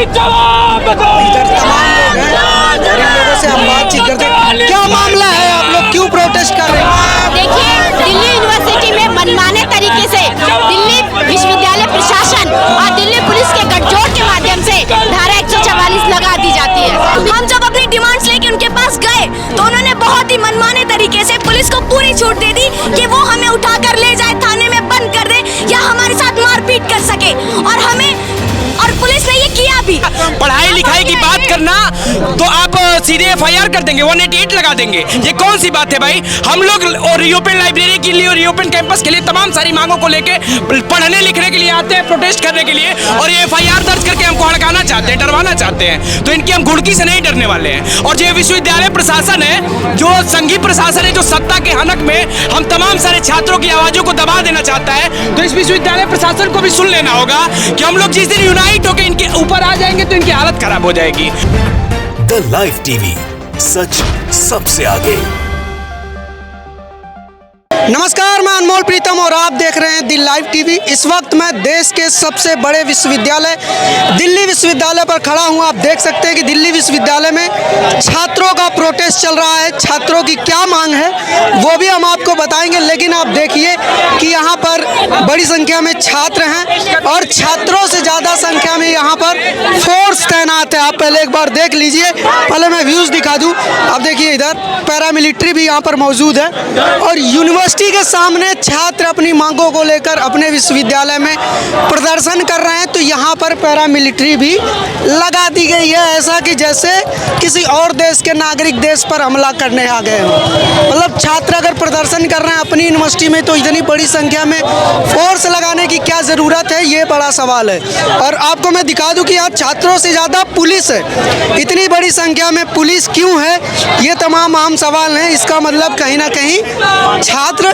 इधर तमाम लोग हैं और इन लोगों से हम बातचीत करते हैं। क्या मामला है, आप लोग क्यों प्रोटेस्ट कर रहे हैं? देखिए, दिल्ली यूनिवर्सिटी में मनमाने तरीके से दिल्ली विश्वविद्यालय प्रशासन और दिल्ली पुलिस के गठजोड़ के माध्यम से धारा 144 लगा दी जाती है। हम जब अपनी डिमांड्स लेके उनके पास गए तो उन्होंने बहुत ही मनमाने तरीके से पुलिस को पूरी छूट दे दी कि वो हमें उठाकर ले जाए, थाने में बंद कर दे या हमारे साथ मारपीट कर सके। और पुलिस ने ये किया भी। पढ़ाई लिखाई की बात करना तो आप सीधे FIR कर देंगे, 188 लगा देंगे। ये कौन सी बात है भाई? हम लोग और रिओपन लाइब्रेरी के लिए और रिओपन कैंपस के लिए तमाम सारी मांगों को लेके पढ़ने लिखने के लिए आते हैं, प्रोटेस्ट करने के लिए, और ये FIR दर्ज करके हमको हड़काना चाहते हैं, डरवाना चाहते हैं। तो इनकी हम घुड़की से नहीं डरने वाले हैं। और जो विश्वविद्यालय प्रशासन है, जो संघीय प्रशासन है, जो सत्ता के हनक में हम तमाम सारे छात्रों की आवाजों को दबा देना चाहता है, तो इस विश्वविद्यालय प्रशासन को भी सुन लेना होगा कि हम लोग जिस दिन यूनाइट होकर इनके ऊपर आ जाएंगे तो इनकी हालत खराब हो जाएगी। द लाइव टीवी, सच सबसे आगे। नमस्कार, मैं अनमोल प्रीतम और आप देख रहे हैं द लाइव टीवी। इस वक्त मैं देश के सबसे बड़े विश्वविद्यालय दिल्ली विश्वविद्यालय पर खड़ा हूं। आप देख सकते हैं कि दिल्ली विश्वविद्यालय में छात्रों का प्रोटेस्ट चल रहा है। छात्रों की क्या मांग है वो भी हम आपको बताएंगे, लेकिन आप देखिए कि यहाँ पर बड़ी संख्या में छात्र हैं और छात्रों से ज़्यादा संख्या में यहाँ पर फोर्स तैनात है। आप पहले एक बार देख लीजिए, पहले मैं व्यूज़ दिखा दूँ। आप देखिए इधर पैरामिलिट्री भी यहाँ पर मौजूद है और यूनिवर्सिटी के सामने छात्र अपनी मांगों को लेकर अपने विश्वविद्यालय में प्रदर्शन कर रहे हैं। तो यहाँ पर पैरामिलिट्री भी लगा दी गई है, ऐसा कि जैसे किसी और देश के नागरिक देश पर हमला करने आ गए हों। मतलब छात्र अगर प्रदर्शन कर रहे हैं अपनी यूनिवर्सिटी में तो इतनी बड़ी संख्या में फोर्स लगाने की क्या ज़रूरत है, ये बड़ा सवाल है। और आपको मैं दिखा दूँ कि यहाँ छात्रों से ज़्यादा पुलिस है। इतनी बड़ी संख्या में पुलिस क्यों है, ये तमाम आम सवाल हैं। इसका मतलब कहीं ना कहीं छात्र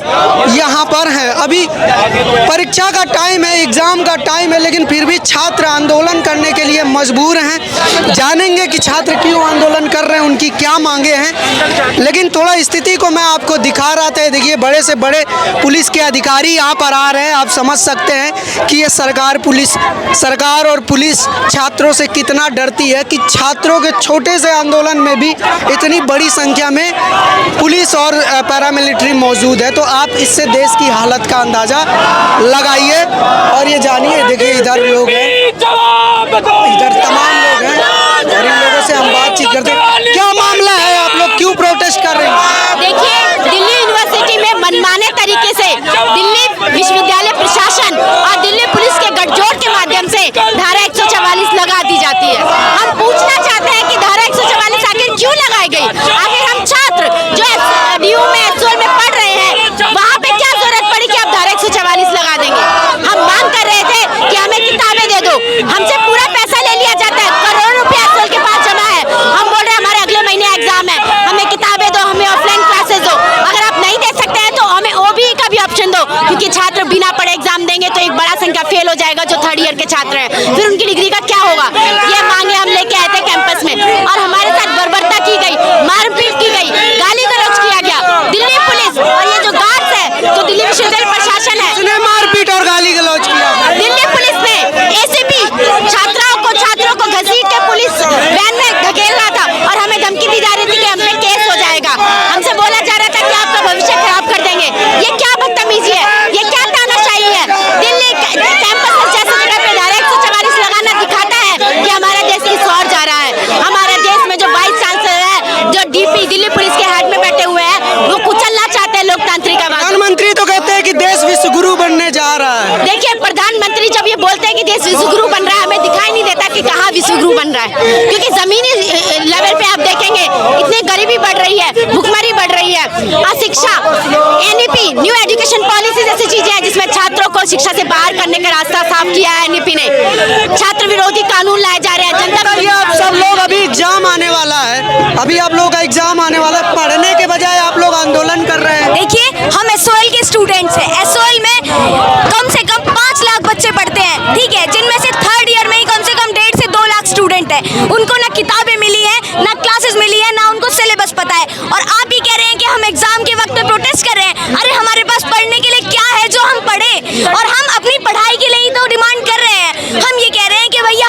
यहाँ पर हैं। अभी परीक्षा का टाइम है, एग्ज़ाम का टाइम है, लेकिन फिर भी छात्र आंदोलन करने के लिए मजबूर हैं। जानेंगे कि छात्र क्यों आंदोलन कर रहे हैं, उनकी क्या मांगे हैं। लेकिन थोड़ा स्थिति को मैं आपको दिखा रहा था। देखिए, बड़े से बड़े पुलिस के अधिकारी यहाँ पर आ रहे हैं। आप समझ सकते हैं कि ये सरकार और पुलिस छात्रों से कितना डरती है कि छात्रों के छोटे से आंदोलन में भी इतनी बड़ी संख्या में पुलिस और पैरामिलिट्री मौजूद है। तो आप इससे देश की हालत का अंदाज़ा लगाइए और ये जानिए। देखिए इधर लोग हैं, इधर तमाम लोग हैं और इन लोगों से हम बातचीत करते हैं। क्या मामला है, आप लोग क्यों प्रोटेस्ट कर रहे हैं? देखिए, दिल्ली यूनिवर्सिटी में मनमाने तरीके से दिल्ली विश्वविद्यालय प्रशासन और दिल्ली पुलिस के गठजोड़ के माध्यम से धारा 144 लगा दी जाती है। हम पूछना चाहते हैं कि धारा 144 आखिर क्यों लगाई गई? आखिर हम छात्र जो DU में SOL में पढ़ रहे हैं, वहाँ पे क्या जरूरत पड़ी कि आप धारा 144 लगा देंगे? हम मांग कर रहे थे कि हमें किताबें दे दो। हमसे पूरा पैसा ले लिया जाता है, करोड़ों रुपया SOL के पास जमा है। हम बोल रहे हैं हमारे अगले महीने एग्जाम है, हमें किताबें दो, हमें ऑफलाइन क्लासेस दो। अगर आप नहीं दे सकते हैं तो हमें OBE का भी ऑप्शन दो, क्योंकि छात्र बिना पढ़े एग्जाम देंगे तो एक बड़ा संख्या फेल हो जाएगा जो 3rd ईयर के छात्र हैं। फिर उनकी डिग्री का क्या होगा? ये मांगे हम लेके आए थे कैंपस में और हमारे साथ बर्बरता की गई, मारपीट की गई, गाली गलौज किया गया। दिल्ली पुलिस और ये जो गार्ड्स है, जो दिल्ली विश्वविद्यालय प्रशासन है, उसने मारपीट और गाली गलौज किया। दिल्ली पुलिस ने ACP छात्रों को घसीट के पुलिस वैन में धकेल रहा था और हमें धमकी दी जा रही थी कि हम पे केस हो जाएगा। हमसे बोला जा रहा था कि आपका भविष्य खराब कर देंगे। ये क्या बदतमीजी है, ये क्या तानाशाही है? दिल्ली कैंपस जैसे जगह पे धारा 144 लगाना दिखाता है कि हमारा देश किस ओर जा रहा है। हमारे देश में जो वाइस चांसलर है, जो DP दिल्ली पुलिस के हेड में बैठे हुए हैं, वो कुचलना चाहते हैं लोकतांत्रिक आवाज। प्रधानमंत्री तो कहते हैं कि देश विश्व गुरु बनने जा रहा है। देखिए, प्रधानमंत्री जब ये बोलते हैं कि देश विश्वगुरु बन रहा है, हमें दिखाई नहीं देता कि कहाँ विश्वगुरु बन रहा है। क्योंकि जमीनी लेवल पे आप देखेंगे इतनी गरीबी बढ़ रही है, भुखमरी बढ़ रही है, अशिक्षा, NEP न्यू एजुकेशन पॉलिसी जैसी चीजें हैं जिसमें छात्रों को शिक्षा से बाहर करने का रास्ता साफ किया है NEP ने। छात्र विरोधी कानून लाए जा रहे हैं। जनता आप सब लोग अभी एग्जाम आने वाला है, अभी आप लोगों का एग्जाम आने वाला है, पढ़ने के बजाय आप लोग आंदोलन कर रहे हैं। देखिए, हम SOL के स्टूडेंट्स हैं। SOL में कम से कम 5 लाख बच्चे पढ़ते हैं, ठीक है, जिनमें से 3rd ईयर में ही कम से कम 1.5 से 2 लाख स्टूडेंट हैं। उनको ना किताबें मिली है, ना क्लासेस मिली है, ना उनको सिलेबस पता है। और आप ही कह रहे हैं कि हम एग्जाम के वक्त पे प्रोटेस्ट कर रहे हैं। अरे हमारे पास पढ़ने के लिए क्या है जो हम पढ़े? और हम अपनी पढ़ाई के लिए ही तो डिमांड कर रहे हैं। हम ये कह रहे हैं कि भैया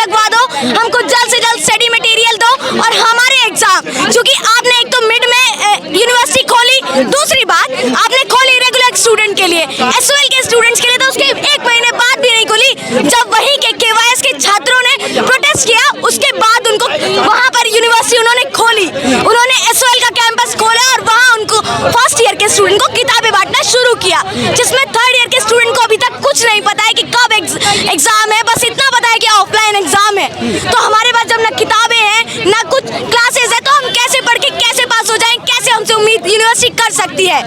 लगवा दो, हमको जल्द से जल्द स्टडी मटेरियल दो और हमारे एग्जाम, क्योंकि आपने एक तो मिड में यूनिवर्सिटी खोली, दूसरी बात आपने खोली रेगुलर स्टूडेंट के लिए, एसओएल के स्टूडेंट्स के लिए तो उसके 1 महीने बाद भी नहीं खोली। जब वहीं के केवाईएस के छात्रों ने प्रोटेस्ट किया, उसके बाद उनको वहां पर यूनिवर्सिटी उन्होंने खोली, उन्होंने एसओएल का कैंपस खोला और वहां उनको फर्स्ट ईयर के स्टूडेंट को किताबें बांटना शुरू किया, जिसमें थर्ड ईयर के स्टूडेंट को अभी तक कुछ नहीं पता है कि कब एग्जाम है, बस इतना पता है कि ऑफलाइन एग्जाम है। तो हमारे पास जब ना किताबें हैं ना कुछ क्लासेस है, तो हम कैसे पढ़ के कैसे पास हो जाएं, कैसे हमसे उम्मीद यूनिवर्सिटी कर सकती है?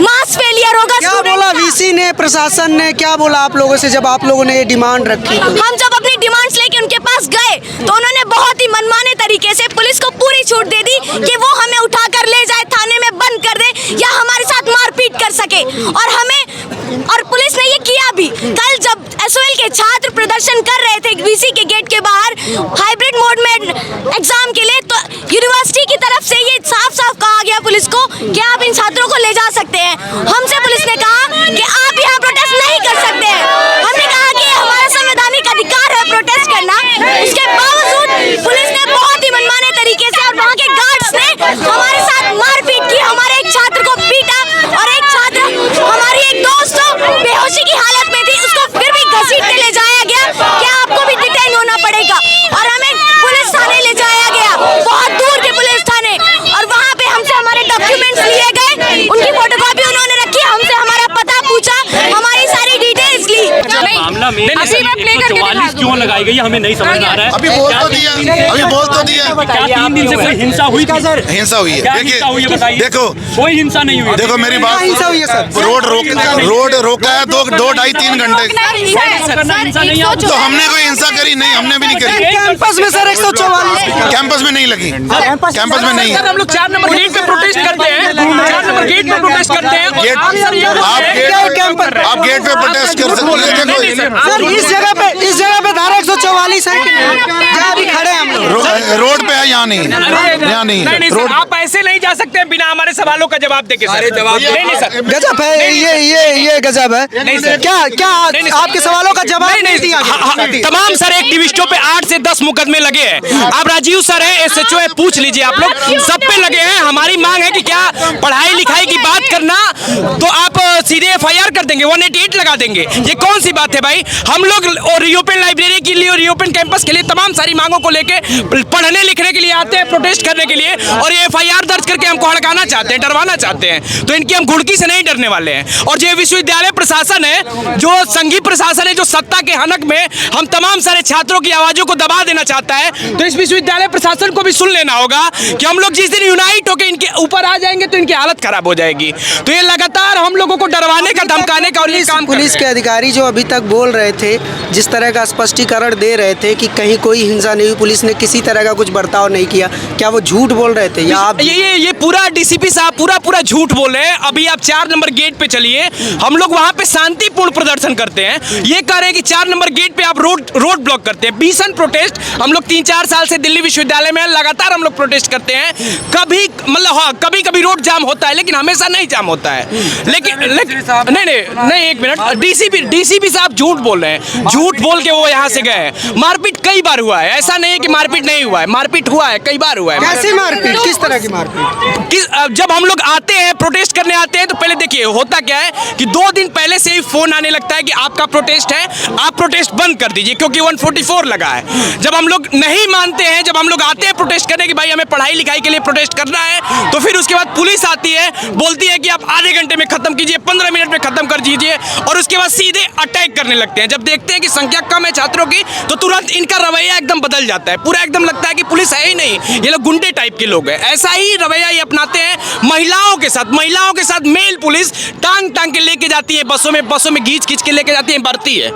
मास फेलियर होगा। क्या बोला वीसी ने, प्रशासन ने क्या बोला आप लोगों से जब आप लोगों ने ये डिमांड रखी? हम जब अपनी डिमांड्स लेके उनके पास गए तो उन्होंने बहुत ही मनमाने तरीके से पुलिस को पूरी छूट दे दी कि वो हमें उठाकर ले जाए, थाने में बंद कर दे या हमारे साथ मारपीट कर सके, और पुलिस ने ये किया भी। कल जब एसओएल के छात्र प्रदर्शन कर रहे थे वीसी के गेट के बाहर हाइब्रिड मोड में एग्जाम के लिए, तो यूनिवर्सिटी की तरफ से ये साफ साफ कहा गया पुलिस को कि आप इन छात्रों को ले जा सकते हैं। हमसे पुलिस ने कहा कि आप यहाँ प्रोटेस्ट नहीं कर सकते हैं। हमने कहा कि हमारा संवैधानिक अधिकार है प्रोटेस्ट करना, उसके बावजूद पुलिस ने बहुत ही मनमाने तरीके से और वहाँ के गार्ड्स ने हमारे साथ मारपीट की, हमारे एक छात्र को पीटा और एक छात्र, हमारी एक दोस्त बेहोशी की हालत में थी, उसको फिर भी घसीट के ले जाया गया कि आपको भी डिटेन होना पड़ेगा, और हमें पुलिस थाने ले जाया गया, बहुत दूर के पुलिस थाने, और वहाँ पे हमसे हमारे डॉक्यूमेंट्स लिए गए, उनकी फोटोकॉपी उन्होंने रखी, हमसे हमारा पता पूछा, हमारी सारी डिटेल्स ली। मामला में 144 क्यों लगाई गई हमें नहीं समझ आ रहा है। अभी बोल तो दिया क्या 3 दिन से कोई हिंसा हुई थी? सर हिंसा हुई है। क्या हिंसा हुई है बताइए। देखो कोई हिंसा नहीं हुई। देखो मेरी बात, हिंसा हुई है सर। रोड रोका है 2, 2, 3 घंटे, तो हमने कोई हिंसा करी नहीं, हमने भी नहीं करी। कैंपस में सर 144 कैंपस में नहीं लगी, कैंपस में नहीं। हम लोग 4 नंबर गेट पे प्रोटेस्ट करते हैं, 4 नंबर गेट पे प्रोटेस्ट करते हैं। आप गेट पे प्रोटेस्ट कर सकते हैं। देखो सर इस जगह पे धारा 144 है जहाँ अभी खड़े हैं हम लोग। रोड पे है, यहाँ नहीं, यहाँ नहीं। नहीं सर, आप ऐसे नहीं जा सकते हैं बिना हमारे सवालों का जवाब देके सर। नहीं सर, गजब है, ये गजब है। नहीं सर, क्या आपके सवालों का जवाब नहीं दिया गया? तमाम सर एक्टिविस्टों पे 8 से 10 मुकदमे लगे हैं। आप राजीव सर है, एसएचओ है, पूछ लीजिए आप लोग, सब पे लगे हैं। हमारी मांग है कि क्या पढ़ाई लिखाई की बात करना तो आप सीधे एफआईआर कर देंगे, 188 लगा देंगे। ये कौन सी बात है भाई? हम लोग और रीओपन लाइब्रेरी के लिए और रीओपन कैंपस के लिए तमाम सारी मांगों को लेके पढ़ने लिखने के लिए आते हैं, प्रोटेस्ट करने के लिए, और ये एफआईआर दर्ज करके हमको हड़काना चाहते हैं, डरवाना चाहते हैं। तो इनकी हम घुड़की से नहीं डरने वाले हैं। और जो विश्वविद्यालय प्रशासन है, जो संघीय प्रशासन है, जो सत्ता के हनक में हम तमाम सारे छात्रों की आवाजों को दबा देना चाहता है, तो इस विश्वविद्यालय प्रशासन को भी सुन लेना होगा कि हम लोग जिस दिन यूनाइट होकर इनके ऊपर आ जाएंगे तो इनकी हालत खराब हो जाएगी। तो ये लगातार हम लोगों को डरवाने का, धमकाने का, और ये काम पुलिस के अधिकारी जो अभी तक बोल रहे थे, जिस तरह का स्पष्टीकरण दे रहे थे कि कहीं कोई हिंसा नहीं हुई, पुलिस ने किसी तरह का कुछ बर्ताव नहीं किया, क्या वो झूठ बोल रहे थे या आप? ये पूरा डीसीपी साहब पूरा झूठ बोल रहे हैं। अभी आप 4 नंबर गेट पे चलिए, हम लोग वहां पे शांतिपूर्ण प्रदर्शन करते हैं। ये कह रहे हैं कि 4 नंबर गेट पे आप रोड ब्लॉक करते हैं। भीषण प्रोटेस्ट हम लोग 3-4 साल से दिल्ली विश्वविद्यालय में लगातार हम लोग प्रोटेस्ट करते हैं। कभी मतलब हाँ, कभी रोड जाम होता है, लेकिन हमेशा नहीं जाम होता है। लेकिन नहीं, एक मिनट, डीसीपी साहब झूठ बोल रहे हैं। झूठ बोल के वो यहाँ से गए हैं। मारपीट कई बार हुआ है, ऐसा नहीं है कि मारपीट नहीं हुआ है, मारपीट हुआ है, कई बार हुआ है। कैसी मारपीट, किस तरह की मारपीट? जब हम लोग आते हैं, प्रोटेस्ट करने आते हैं, तो पहले देखिए होता क्या है कि 2 दिन पहले से ही फोन आने लगता है कि आपका प्रोटेस्ट है, आप प्रोटेस्ट बंद कर दीजिए, क्योंकि 144 लगा है। जब हम लोग नहीं मानते हैं, जब हम लोग आते हैं प्रोटेस्ट करने कि भाई हमें पढ़ाई लिखाई के लिए प्रोटेस्ट करना है, तो फिर उसके बाद पुलिस आती है, बोलती है कि आप आधे घंटे में खत्म कीजिए, 15 मिनट में खत्म कर दीजिए, और उसके बाद सीधे अटैक करने लगते हैं। जब देखते हैं कि संख्या कम है छात्रों की, तो तुरंत इनका रवैया एकदम बदल जाता है। पूरा एकदम लगता है कि पुलिस है ही नहीं, ये लोग गुंडे टाइप के लोग हैं। ऐसा ही रवैया ये अपनाते हैं महिलाओं के साथ मेल पुलिस टांग के लेके जाती है, बसों में खींच के लेके जाती है, बढ़ती है।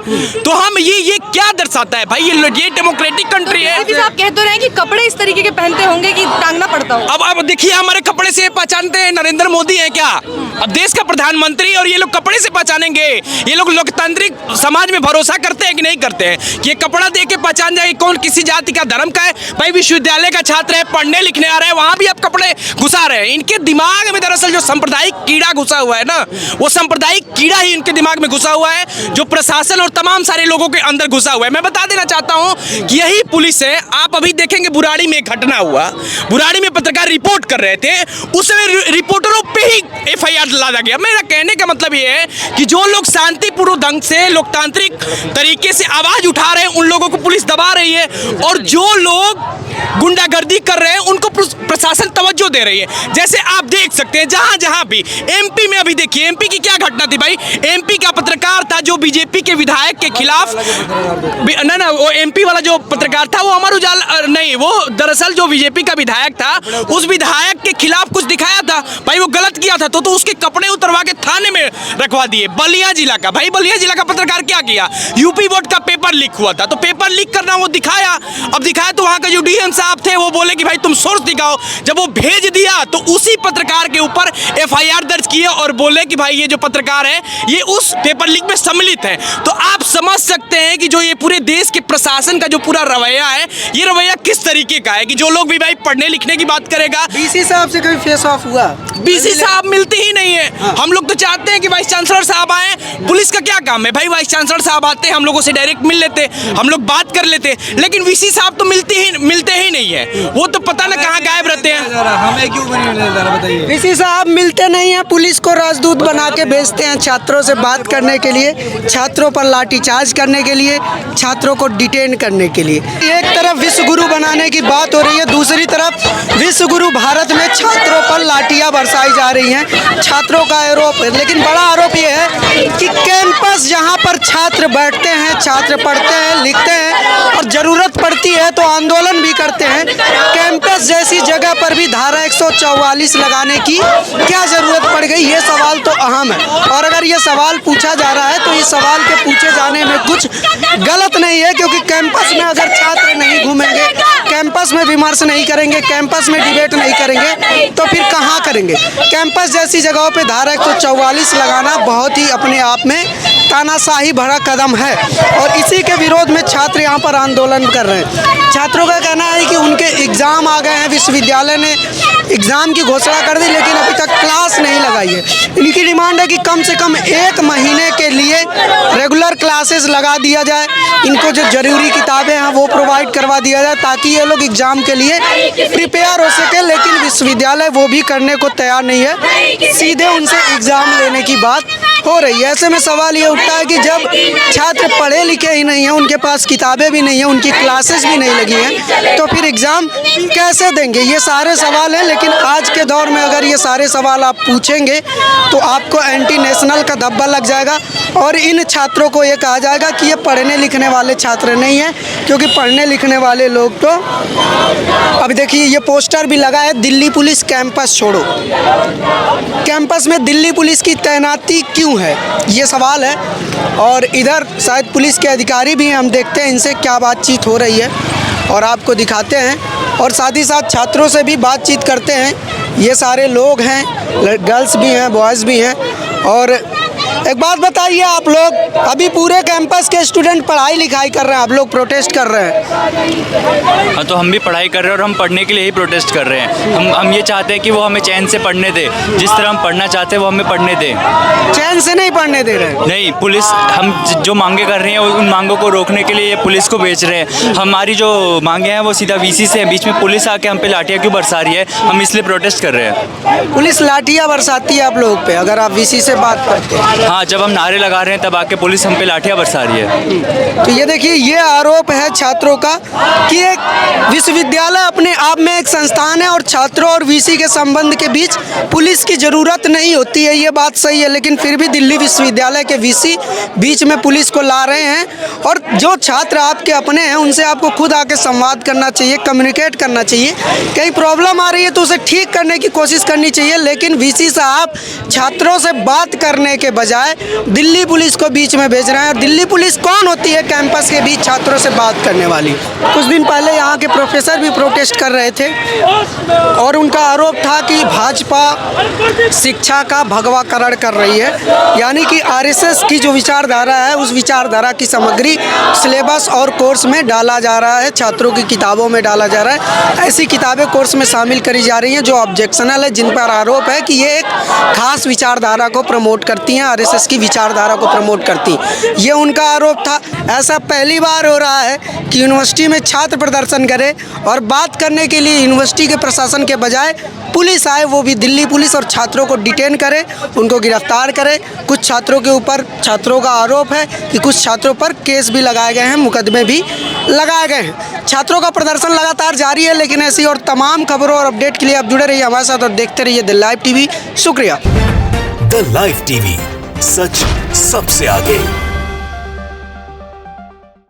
तो हम ये क्या दर्शाता है भाई? ये डेमोक्रेटिक कंट्री है। आप कह तो रहे हैं कि कपड़े इस तरीके के पहनते होंगे कि टांगना पड़ता हो। अब देखिए, हमारे कपड़े से पहचानते हैं नरेंद्र मोदी है क्या? अब देश का प्रधानमंत्री, और ये लोग कपड़े से पहचानेंगे? ये लोग लोकतांत्रिक समाज में भरोसा करते हैं कि नहीं करते हैं कि ये कपड़ा देख के पहचान जाए कौन किसी जाति का, धर्म का है? भाई विश्वविद्यालय का छात्र है, पढ़ने लिखने आ रहा है, वहां भी आप कपड़े घुसा रहे हैं। इनके दिमाग में दरअसल जो सांप्रदायिक कीड़ा घुसा हुआ है ना, वो सांप्रदायिक कीड़ा ही इनके दिमाग में घुसा हुआ है, जो प्रशासन और तमाम सारे लोगों के अंदर घुसा हुआ है। मैं बता देना चाहता हूं कि यही पुलिस है। आप अभी देखेंगे बुराड़ी में एक घटना हुआ, बुराड़ी में पत्रकार रिपोर्ट कर रहे थे, उस समय रिपोर्टरों पे ही एफआईआर लादा गया। मेरा कहने का मतलब ये है कि जो लोग शांतिपूर्ण ढंग से लोकतांत्रिक तरीके से आवाज उठा रहे हैं, उन लोगों को पुलिस दबा रही है, और जो लोग गुंडागर्दी कर रहे हैं उनको प्रशासन तवज्जो दे रही है। जैसे आप देख सकते हैं जहां जहां भी एमपी में, अभी देखिए एमपी की क्या घटना थी भाई। एमपी का पत्रकार था जो बीजेपी के विधायक के खिलाफ, ना वो एमपी वाला जो पत्रकार था वो अमर उजाला नहीं, वो दरअसल जो बीजेपी का विधायक था, उस विधायक के खिलाफ कुछ दिखाया था भाई, वो गलत किया था, तो उसके कपड़े उतरवा के थाने में रखवा दिए। बलिया जिला का भाई, बलिया जिला का पत्रकार क्या किया, यूपी बोर्ड का पेपर लीक हुआ था, तो पेपर लीक करना वो दिखाया। अब दिखाया तो वहां का जो डीएम साहब थे वो बोले कि भाई तुम सोर्स दिखाओ। जब वो भेज दिया तो उसी पत्रकार के ऊपर एफआईआर दर्ज किए और बोले कि भाई ये जो पत्रकार है ये उस पेपर लीक में सम्मिलित है। तो आप समझ सकते हैं कि जो ये पूरे देश के प्रशासन का जो पूरा रवैया है, ये रवैया किस तरीके का है कि जो लोग भी भाई पढ़ने लिखने की बात करेगा। बीसी साहब से कभी फेस ऑफ हुआ? बीसी साहब मिलते ही नहीं है। हम लोग तो चाहते हैं कि वाइस चांसलर साहब आए। पुलिस का क्या काम है भाई, वाइस चांसलर साहब आते हम लोगों से डायरेक्ट मिल लेते, हम लोग बात कर लेते, लेकिन वीसी साहब तो मिलते ही नहीं है। वो तो पता ना कहाँ गायब रहते हैं। हमें क्यों बताइए। वीसी साहब मिलते नहीं है, पुलिस को राजदूत बना के भेजते हैं छात्रों से बात करने के लिए, छात्रों पर लाठीचार्ज करने के लिए, छात्रों को डिटेन करने के लिए। एक तरफ विश्व गुरु बनाने की बात हो रही है, दूसरी तरफ विश्व गुरु भारत में छात्रों पर लाठियां बरसाई जा रही हैं। छात्रों का आरोप है, लेकिन बड़ा आरोप ये है कि कैंपस जहां पर छात्र बैठते हैं, छात्र पढ़ते हैं, लिखते हैं और ज़रूरत पड़ती है तो आंदोलन भी करते हैं, कैंपस जैसी जगह पर भी धारा 144 लगाने की क्या ज़रूरत पड़ गई, ये सवाल तो अहम है। और अगर ये सवाल पूछा जा रहा है तो इस सवाल के पूछे जाने में कुछ गलत नहीं है, क्योंकि कैंपस में अगर छात्र नहीं घूमेंगे, कैंपस में विमर्श नहीं करेंगे, कैंपस में डिबेट नहीं करेंगे तो फिर कहाँ करेंगे। कैंपस जैसी जगहों पे धारा 144 लगाना बहुत ही अपने आप में तानाशाही भरा कदम है, और इसी के विरोध में छात्र यहाँ पर आंदोलन कर रहे हैं। छात्रों का कहना है कि उनके एग्ज़ाम आ गए हैं, विश्वविद्यालय ने एग्ज़ाम की घोषणा कर दी, लेकिन अभी तक क्लास नहीं लगाई है। इनकी डिमांड है कि कम से कम 1 महीने के लिए रेगुलर क्लासेस लगा दिया जाए, इनको जो ज़रूरी किताबें हैं वो प्रोवाइड करवा दिया जाए, ताकि ये लोग एग्ज़ाम के लिए प्रिपेयर हो सके। लेकिन विश्वविद्यालय वो भी करने को तैयार नहीं है, सीधे उनसे एग्ज़ाम लेने की बात हो रही है। ऐसे में सवाल ये उठता है कि जब छात्र पढ़े लिखे ही नहीं हैं, उनके पास किताबें भी नहीं हैं, उनकी क्लासेस भी नहीं लगी हैं, तो फिर एग्ज़ाम कैसे देंगे? ये सारे सवाल हैं। लेकिन आज के दौर में अगर ये सारे सवाल आप पूछेंगे तो आपको एंटी नेशनल का धब्बा लग जाएगा, और इन छात्रों को ये कहा जाएगा कि ये पढ़ने लिखने वाले छात्र नहीं हैं, क्योंकि पढ़ने लिखने वाले लोग तो अब देखिए ये पोस्टर भी लगा है, दिल्ली पुलिस कैंपस छोड़ो। कैंपस में दिल्ली पुलिस की तैनाती क्यों है, ये सवाल है। और इधर शायद पुलिस के अधिकारी भी हैं, हम देखते हैं इनसे क्या बातचीत हो रही है और आपको दिखाते हैं, और साथ ही साथ छात्रों से भी बातचीत करते हैं। ये सारे लोग हैं, गर्ल्स भी हैं, बॉयज़ भी हैं। और एक बात बताइए, आप लोग अभी पूरे कैंपस के स्टूडेंट पढ़ाई लिखाई कर रहे हैं, आप लोग प्रोटेस्ट कर रहे हैं। हाँ, तो हम भी पढ़ाई कर रहे हैं और हम पढ़ने के लिए ही प्रोटेस्ट कर रहे हैं। हम ये चाहते हैं कि वो हमें चैन से पढ़ने दे, जिस तरह हम पढ़ना चाहते हैं वो हमें पढ़ने दे। चैन से नहीं पढ़ने दे रहे? नहीं, पुलिस हम जो मांगे कर रहे हैं उन मांगों को रोकने के लिए ये पुलिस को भेज रहे हैं। हमारी जो मांगे हैं वो सीधा वीसी से है, बीच में पुलिस आके हम पे लाठियाँ क्यों बरसा रही है, हम इसलिए प्रोटेस्ट कर रहे हैं। पुलिस लाठियाँ बरसाती है आप लोग पे अगर आप वीसी से बात करते हैं? हाँ, जब हम नारे लगा रहे हैं तब आके पुलिस हम पे लाठियाँ बरसा रही है। तो ये देखिए, ये आरोप है छात्रों का कि एक विश्वविद्यालय अपने आप में एक संस्थान है और छात्रों और वीसी के संबंध के बीच पुलिस की ज़रूरत नहीं होती है। ये बात सही है, लेकिन फिर भी दिल्ली विश्वविद्यालय के वीसी बीच में पुलिस को ला रहे हैं। और जो छात्र आपके अपने हैं उनसे आपको खुद आके संवाद करना चाहिए, कम्युनिकेट करना चाहिए। कहीं प्रॉब्लम आ रही है तो उसे ठीक करने की कोशिश करनी चाहिए, लेकिन वीसी साहब छात्रों से बात करने के बजाय बजाय दिल्ली पुलिस को बीच में भेज रहे हैं। और दिल्ली पुलिस कौन होती है कैंपस के बीच छात्रों से बात करने वाली? कुछ दिन पहले यहाँ के प्रोफेसर भी प्रोटेस्ट कर रहे थे और उनका आरोप था कि भाजपा शिक्षा का भगवाकरण कर रही है, यानी कि आरएसएस की जो विचारधारा है उस विचारधारा की सामग्री सिलेबस और कोर्स में डाला जा रहा है, छात्रों की किताबों में डाला जा रहा है। ऐसी किताबें कोर्स में शामिल करी जा रही हैं जो ऑब्जेक्शनल है, जिन पर आरोप है कि ये एक खास विचारधारा को प्रमोट करती हैं, आरएसएस की विचारधारा को प्रमोट करती हैं। ये उनका आरोप था। ऐसा पहली बार हो रहा है कि यूनिवर्सिटी में छात्र प्रदर्शन करे और बात करने के लिए यूनिवर्सिटी के प्रशासन के बजाय पुलिस आए, वो भी दिल्ली पुलिस, और छात्रों को डिटेन करे, उनको गिरफ्तार करे। कुछ छात्रों के ऊपर छात्रों का आरोप है कि कुछ छात्रों पर केस भी लगाए गए हैं, मुकदमे भी लगाए गए हैं। छात्रों का प्रदर्शन लगातार जारी है, लेकिन ऐसी और तमाम खबरों और अपडेट के लिए आप जुड़े रहिए हमारे साथ और देखते रहिए द लाइव टीवी। शुक्रिया। द लाइव टीवी, सच सबसे आगे।